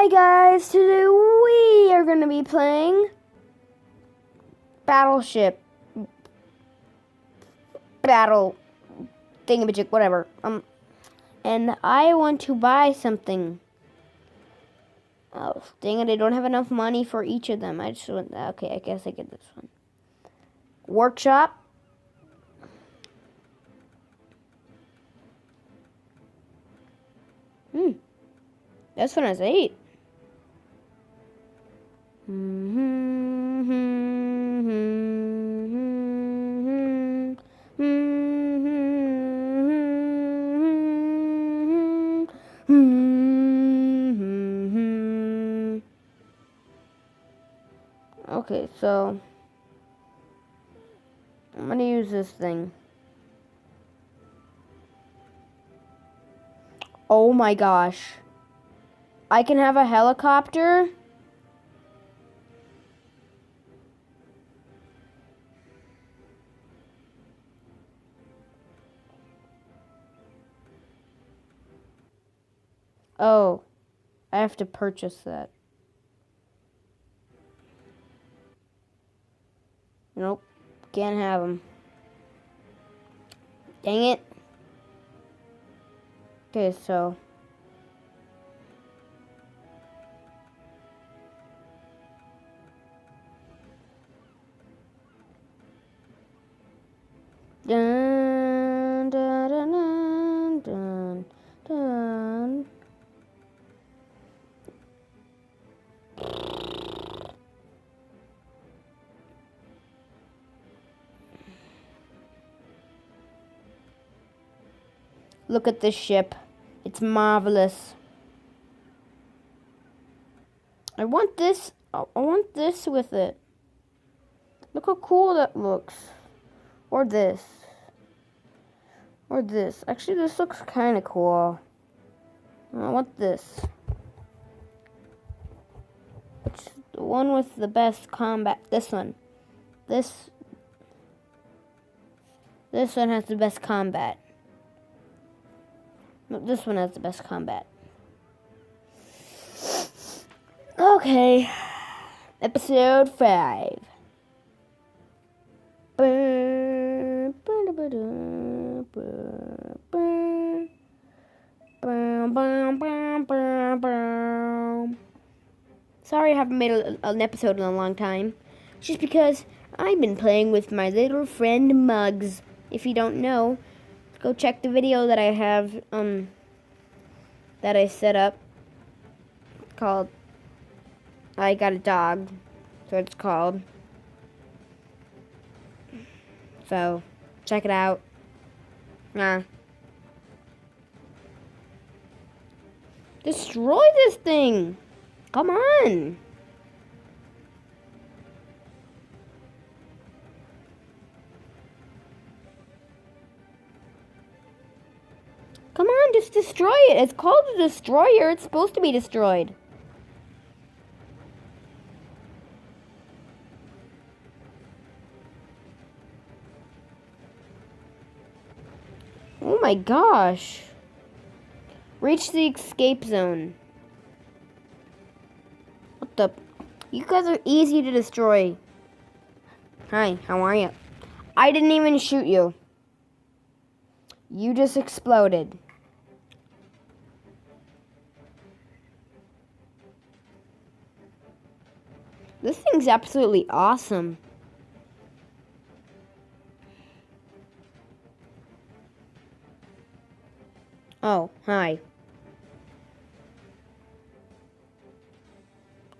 Hi guys, today we are going to be playing Battleship. Battle thingamajig, whatever. And I want to buy something. Oh, dang it, I don't have enough money for each of them. I just want, okay, I guess I get this one. Workshop. This one has 8. Okay, so I'm gonna use this thing. Oh my gosh. I can have a helicopter? Oh, I have to purchase that. Nope, can't have them. Dang it. Okay, so dun, dun, dun, dun, dun, dun. Look at this ship. It's marvelous. I want this. I want this with it. Look how cool that looks. Or this. Or this. Actually, this looks kind of cool. I want this. It's the one with the best combat. This one. This one has the best combat. No, this one has the best combat. Okay. Episode 5. Sorry I haven't made an episode in a long time. Just because I've been playing with my little friend Mugs. If you don't know, go check the video that I have, that I set up. Called I Got a Dog. So it's called. So, check it out. Destroy this thing! Come on! Come on, just destroy it. It's called a destroyer. It's supposed to be destroyed. Oh my gosh. Reach the escape zone. What the? You guys are easy to destroy. Hi, how are you? I didn't even shoot you. You just exploded. This thing's absolutely awesome. Oh, hi.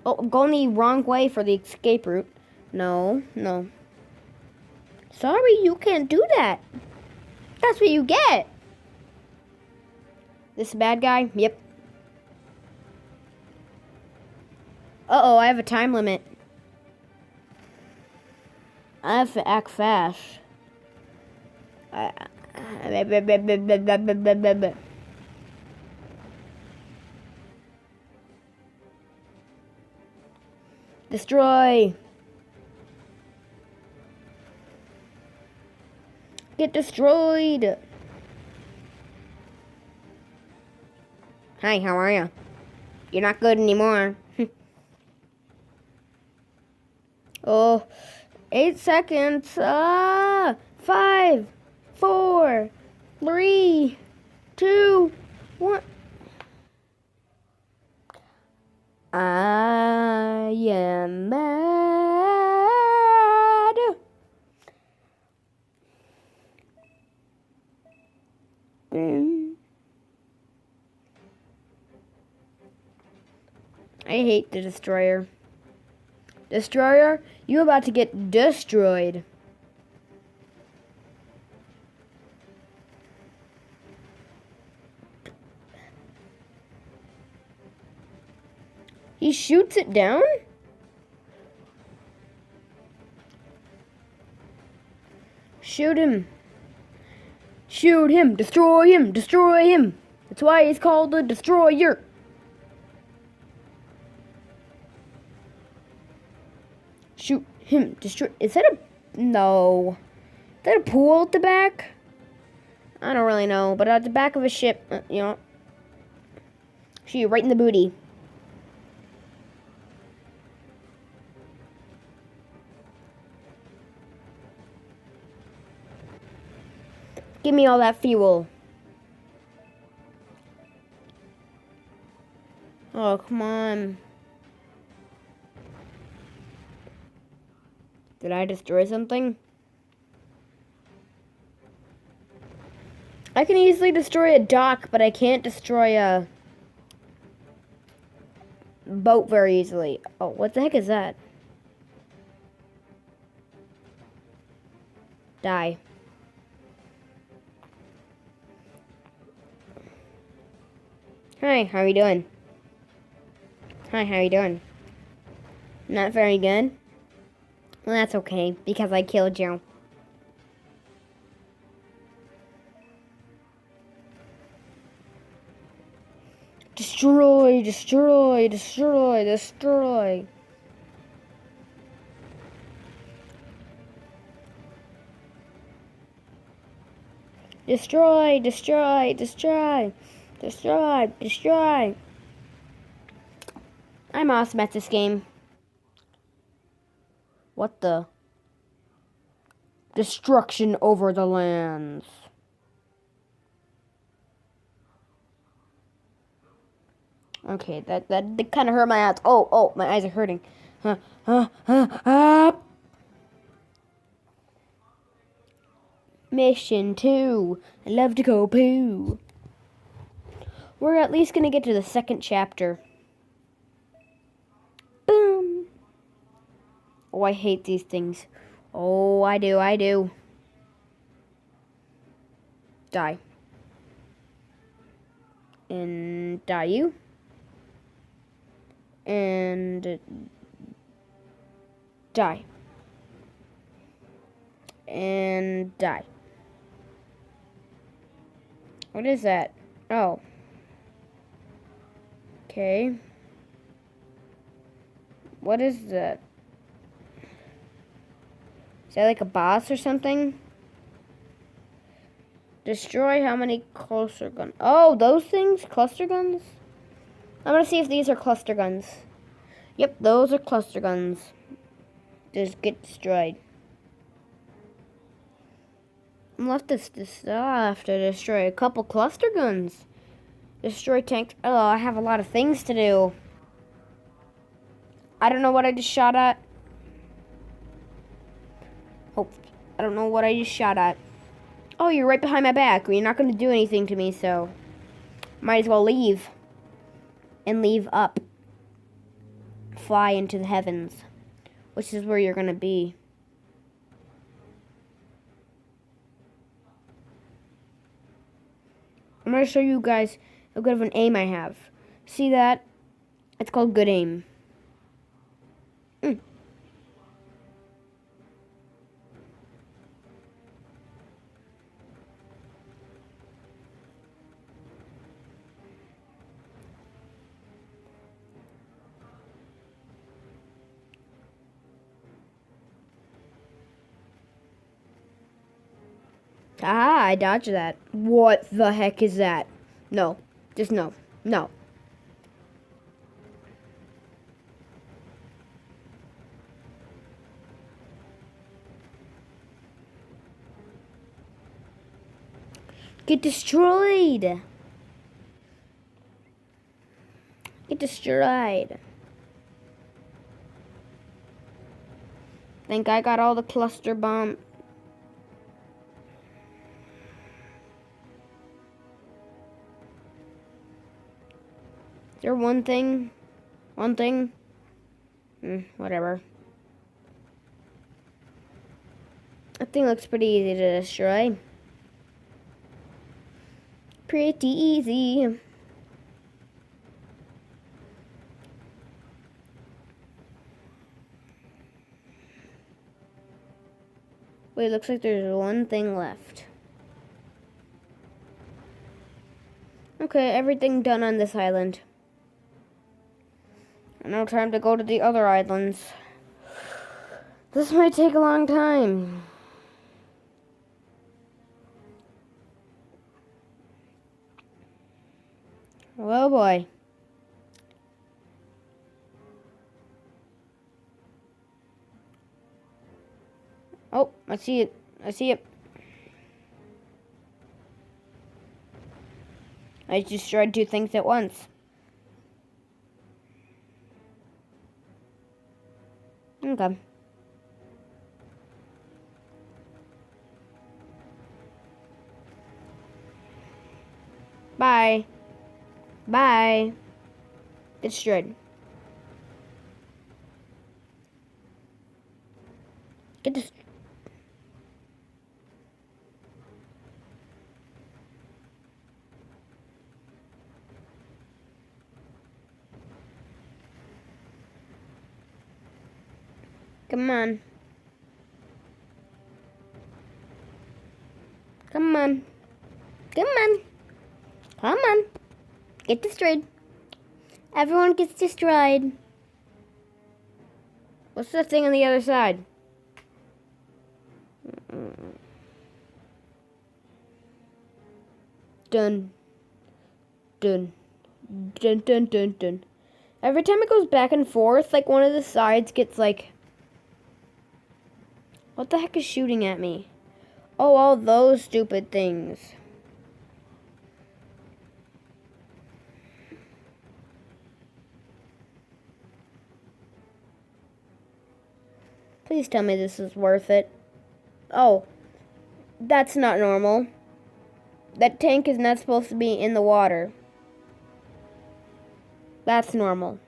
Oh, I'm going the wrong way for the escape route. No. Sorry, you can't do that. That's what you get. This bad guy? Yep. Uh-oh, I have a time limit. I have to act fast. Destroy. Get destroyed. Hi, how are you? You're not good anymore. Oh, 8 seconds. 5, 4, 3, 2, 1. I am mad. I hate the destroyer. Destroyer, you about to get destroyed. He shoots it down? Shoot him. Shoot him. Destroy him. Destroy him. That's why he's called the Destroyer. Shoot him. Destroy. Is that a... No. Is that a pool at the back? I don't really know. But at the back of a ship, you know. Shoot you right in the booty. Give me all that fuel. Oh, come on. Did I destroy something? I can easily destroy a dock, but I can't destroy a boat very easily. Oh, what the heck is that? Die. Hi, how are you doing? Hi, how are you doing? Not very good? Well, that's okay, because I killed you. Destroy, destroy, destroy, destroy. Destroy, destroy, destroy. Destroy, destroy. I'm awesome at this game. What the? Destruction over the lands. Okay, that kind of hurt my eyes. Oh, my eyes are hurting. Mission 2. I love to go poo. We're at least going to get to the second chapter. Boom. Oh, I hate these things. Oh, I do. Die. And die you. And die. And die. What is that? Oh. Okay. What is that? Is that like a boss or something? Destroy how many cluster guns? Oh, those things? Cluster guns? I'm gonna see if these are cluster guns. Yep, those are cluster guns. Just get destroyed. I'm left I have to destroy a couple cluster guns. Destroy tanks. Oh, I have a lot of things to do. I don't know what I just shot at. Hope. I don't know what I just shot at. Oh, you're right behind my back. You're not going to do anything to me, so might as well leave. And leave up. Fly into the heavens. Which is where you're going to be. I'm going to show you guys how good of an aim I have. See that? It's called good aim. Ah, I dodged that. What the heck is that? No. Just no. No. Get destroyed. Get destroyed. Think I got all the cluster bomb. Is there one thing? One thing? Whatever. That thing looks pretty easy to destroy. Pretty easy. Wait, looks like there's one thing left. Okay, everything done on this island. Now time to go to the other islands. This might take a long time. Oh boy. Oh, I see it. I see it. I just tried two things at once. Okay. Bye. Bye. Destroyed. Get this. Come on. Come on. Come on. Come on. Get destroyed. Everyone gets destroyed. What's the thing on the other side? Dun. Dun. Dun, dun, dun, dun. Every time it goes back and forth, like one of the sides gets like... What the heck is shooting at me? Oh, all those stupid things. Please tell me this is worth it. Oh, that's not normal. That tank is not supposed to be in the water. That's normal.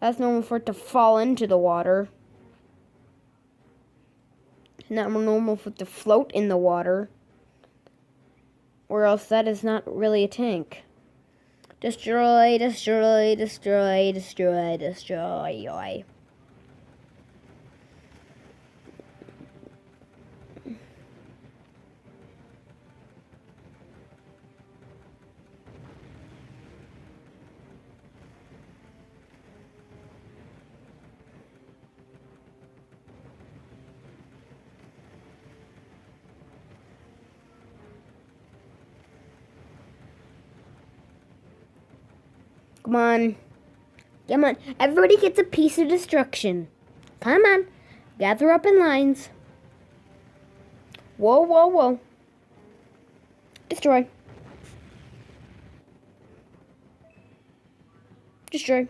That's normal for it to fall into the water. It's not normal for it to float in the water. Or else that is not really a tank. Destroy, destroy, destroy, destroy, destroy. Come on. Come on. Everybody gets a piece of destruction. Come on. Gather up in lines. Whoa, whoa, whoa. Destroy. Destroy.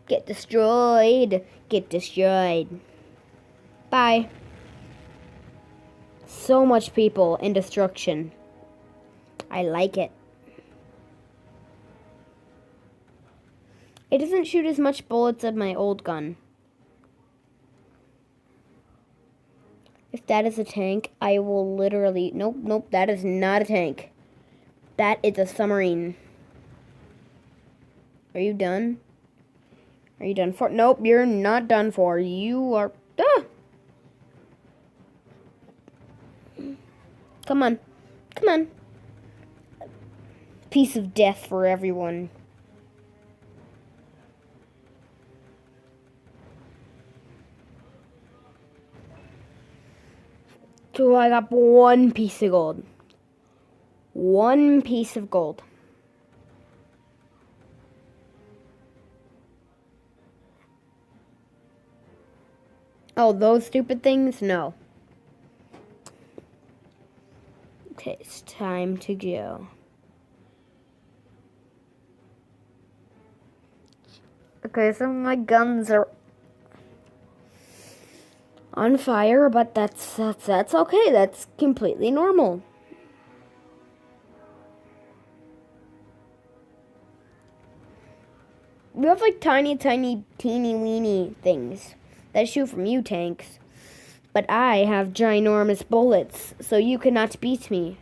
Get destroyed. Get destroyed. Bye. So much people and destruction. I like it. It doesn't shoot as much bullets as my old gun. If that is a tank, I will literally... Nope, nope, that is not a tank. That is a submarine. Are you done? Are you done for? Nope, you're not done for. You are... Ah! Come on. Come on. Piece of death for everyone. So I got one piece of gold. One piece of gold. Oh, those stupid things? No. Okay, it's time to go. Okay, so my guns are on fire, but that's okay. That's completely normal. We have like tiny, teeny weeny things that shoot from you tanks. But I have ginormous bullets, so you cannot beat me.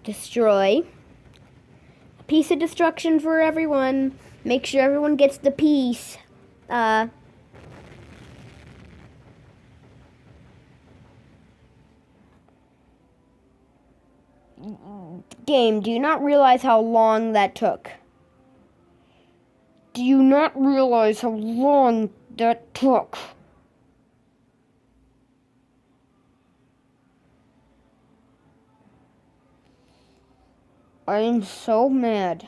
Destroy. A piece of destruction for everyone. Make sure everyone gets the piece. Game, do you not realize how long that took? Do you not realize how long that took? I am so mad.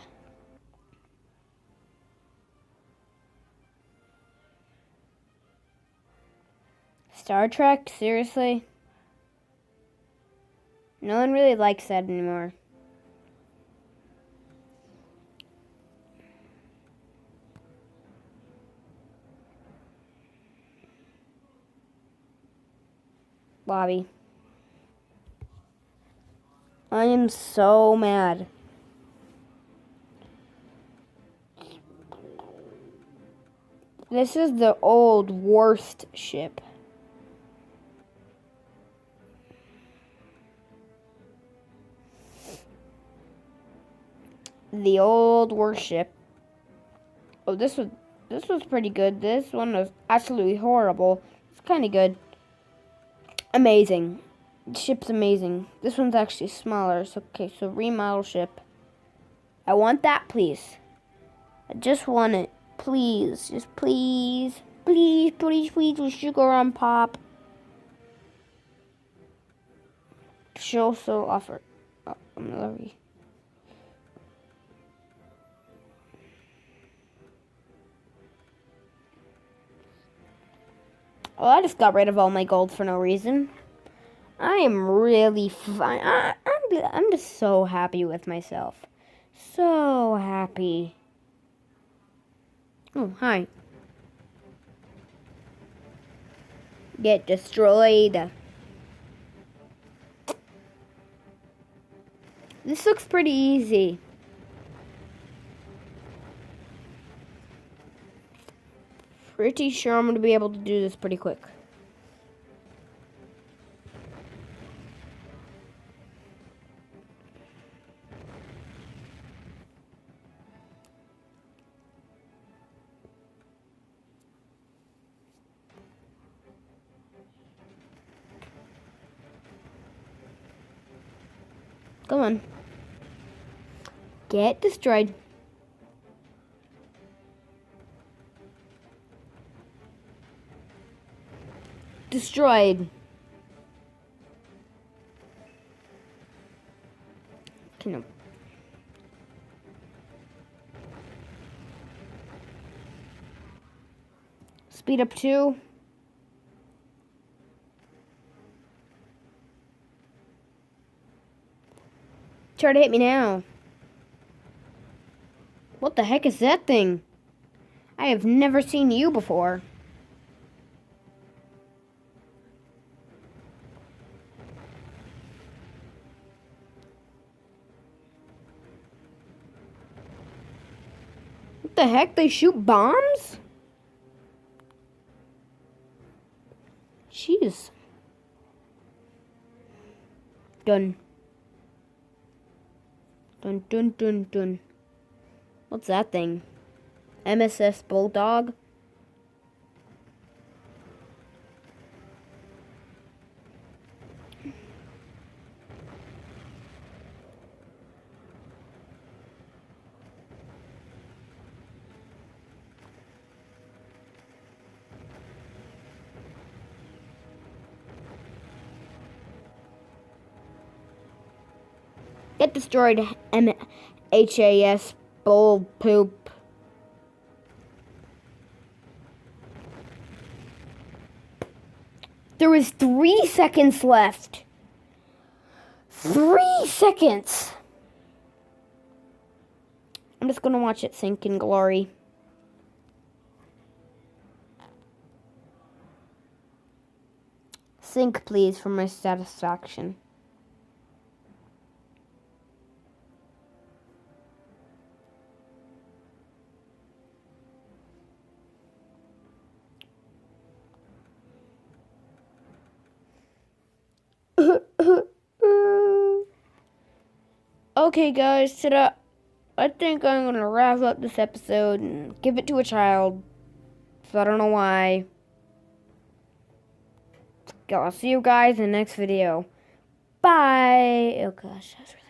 Star Trek? Seriously? No one really likes that anymore. Lobby. I am so mad. This is the old worst ship. The old warship. Oh, this was pretty good. This one was absolutely horrible. It's kind of good. Amazing. The ship's amazing. This one's actually smaller. So okay, so remodel ship. I want that, please. I just want it, please. Just please, please, please, please. With sugar on pop. Show so offer. Oh, I'm Oh, I just got rid of all my gold for no reason. I am really fine. I'm just so happy with myself. So happy. Oh, hi. Get destroyed. This looks pretty easy. Pretty sure I'm going to be able to do this pretty quick. Come on. Get destroyed. Destroyed. No. Speed up 2. Try to hit me now. What the heck is that thing? I have never seen you before. What the heck? They shoot bombs? Jeez. Done. Dun dun dun dun. What's that thing? MSS Bulldog? Get destroyed, HAS bowl poop. There is 3 seconds left. 3 seconds. I'm just gonna watch it sink in glory. Sink, please, for my satisfaction. Okay, guys, I think I'm gonna wrap up this episode and give it to a child. So I don't know why. I'll see you guys in the next video. Bye. Oh gosh, that was really